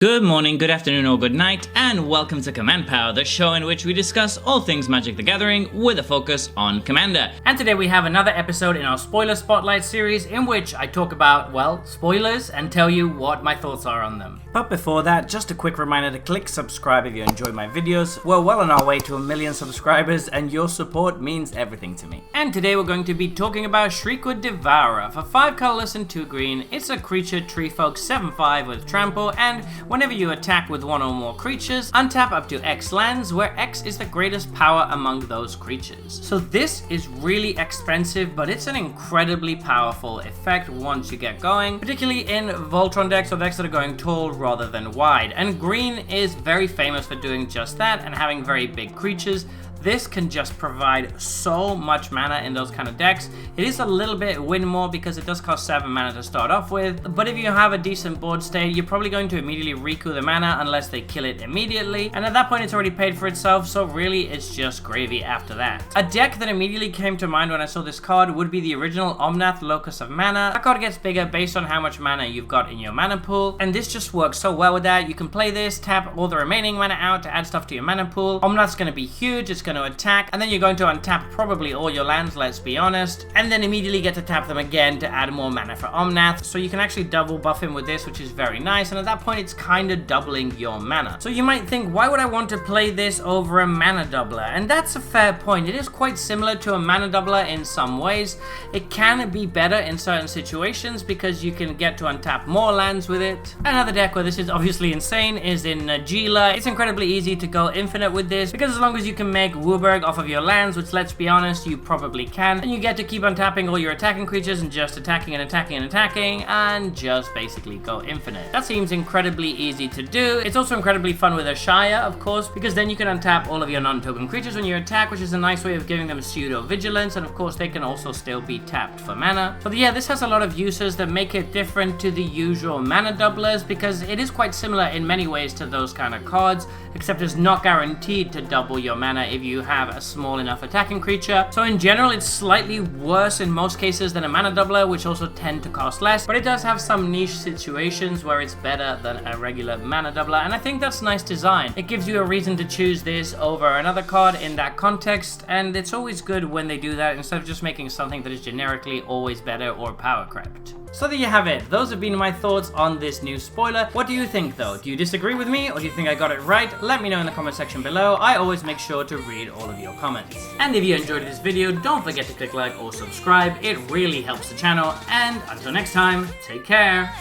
Good morning, good afternoon, or good night, and welcome to Command Power, the show in which we discuss all things Magic the Gathering with a focus on Commander. And today we have another episode in our Spoiler Spotlight series in which I talk about, well, spoilers and tell you what my thoughts are on them. But before that, just a quick reminder to click subscribe if you enjoy my videos. We're well on our way to 1 million subscribers and your support means everything to me. And today we're going to be talking about Shriekwood Devourer. For 5 colorless and 2 green, it's a creature tree folk 7/5 with trample, and whenever you attack with 1 or more creatures, untap up to X lands, where X is the greatest power among those creatures. So this is really expensive, but it's an incredibly powerful effect once you get going, particularly in Voltron decks or decks that are going tall rather than wide. And green is very famous for doing just that and having very big creatures. This can just provide so much mana in those kind of decks. It is a little bit win more because it does cost 7 mana to start off with, but if you have a decent board state, you're probably going to immediately recoup the mana unless they kill it immediately, and at that point it's already paid for itself, so really it's just gravy after that. A deck that immediately came to mind when I saw this card would be the original Omnath Locus of Mana. That card gets bigger based on how much mana you've got in your mana pool, and this just works so well with that. You can play this, tap all the remaining mana out to add stuff to your mana pool. Omnath's going to be huge, it's going to attack, and then you're going to untap probably all your lands, let's be honest, and then immediately get to tap them again to add more mana for Omnath. So you can actually double buff him with this, which is very nice, and at that point it's kind of doubling your mana. So you might think, why would I want to play this over a mana doubler? And that's a fair point. It is quite similar to a mana doubler in some ways. It can be better in certain situations because you can get to untap more lands with it. Another deck where this is obviously insane is in Najila. It's incredibly easy to go infinite with this because as long as you can make Wooburg off of your lands, which let's be honest, you probably can, and you get to keep untapping all your attacking creatures and just attacking and attacking and attacking and just basically go infinite. That seems incredibly easy to do. It's also incredibly fun with a Shire, of course, because then you can untap all of your non-token creatures when you attack, which is a nice way of giving them pseudo vigilance, and of course they can also still be tapped for mana. But yeah, this has a lot of uses that make it different to the usual mana doublers because it is quite similar in many ways to those kind of cards, except it's not guaranteed to double your mana if you have a small enough attacking creature. So in general, it's slightly worse in most cases than a mana doubler, which also tend to cost less, but it does have some niche situations where it's better than a regular mana doubler, and I think that's nice design. It gives you a reason to choose this over another card in that context, and it's always good when they do that instead of just making something that is generically always better or power crept. So there you have it. Those have been my thoughts on this new spoiler. What do you think though? Do you disagree with me or do you think I got it right? Let me know in the comment section below. I always make sure to read all of your comments. And if you enjoyed this video, don't forget to click like or subscribe. It really helps the channel. And until next time, take care.